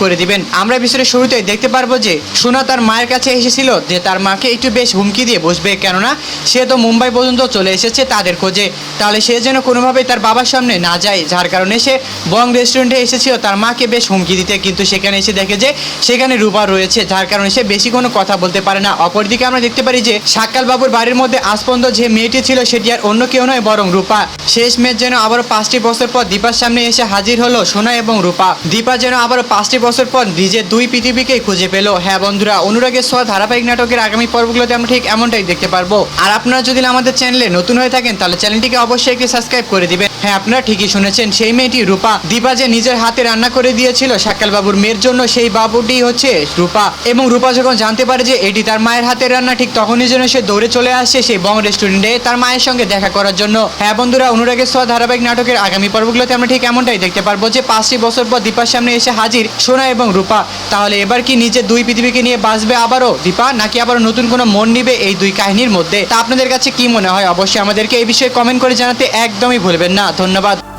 করে দিবেন। আমরা বিষয়টা শুরুতেই দেখতে পারবো যে সোনা তার মায়ের কাছে এসেছিল যে তার মাকে একটু বেশ হুমকি দিয়ে বসবে, কেননা সে তো মুম্বাই পর্যন্ত চলে এসেছে তাদের খোঁজে, তাহলে সে যেন কোনোভাবেই তার বাবার সামনে না যায়, যার কারণে সে বং রেস্টুরেন্টে এসেছিল তার মাকে বেশ হুমকি দিতে। কিন্তু সেখানে এসে দেখে যে সেখানে রূপা রয়েছে, যার কারণে সে বেশি কোনো কথা বলতে পারে না। অপরদিকে আমরা দেখতে পারি যে সাক্কাল বাবুর বাড়ির মধ্যে আজ পর্যন্ত যে মেয়েটি ছিল সেটি আর অন্য কেউ নয় বরং রূপা। শেষ মেয়ের যেন আবারও 5টি বছর পর দীপার সামনে এসে হাজির হলো সোনা এবং রূপা। দীপা যেন আবারও 5টি বছর পর নিজের দুই পৃথিবীকেই খুঁজে পেল। হ্যাঁ বন্ধুরা, অনুরাগের ছোঁয়া ধারাবাহিক নাটকের আগামী পর্বগুলোতে আমরা ঠিক এমনটাই দেখতে পারবো। আর আপনারা যদি আমাদের চ্যানেলে নতুন হয়ে থাকেন তাহলে চ্যানেলটিকে অবশ্যই একটি সাবস্ক্রাইব করে দিবেন। হ্যাঁ, আপনারা ঠিকই শুনেছেন, সেই মেয়েটি রূপা। দীপা যে নিজের হাতে রান্না করে দিয়েছিল সাক্কাল বাবুর মেয়ের জন্য, সেই বাবুটি হচ্ছে রূপা। এবং রূপা যখন জানতে পারে যে এটি তার মায়ের হাতের রান্না, ঠিক তখনই যেন সে দৌড়ে চলে আসে সেই বং রেস্টুরেন্টে তার মায়ের সঙ্গে দেখা করার জন্য। হ্যাঁ বন্ধুরা, অনুরাগের ছোঁয়া ধারাবাহিক নাটকের আগামী পর্বগুলোতে আমরা ঠিক এমনটাই দেখতে পারবো যে 5টি বছর পর দীপার সামনে এসে হাজির সোনা এবং রূপা। তাহলে এবার কি নিজের দুই পৃথিবীকে নিয়ে বাঁচবে আবারও দীপা, নাকি আবারও নতুন কোনো মন নিবে এই দুই কাহিনীর মধ্যে? তা আপনাদের কাছে কি মনে হয় অবশ্যই আমাদেরকে এই বিষয়ে কমেন্ট করে জানাতে একদমই ভুলবেন না। ধন্যবাদ।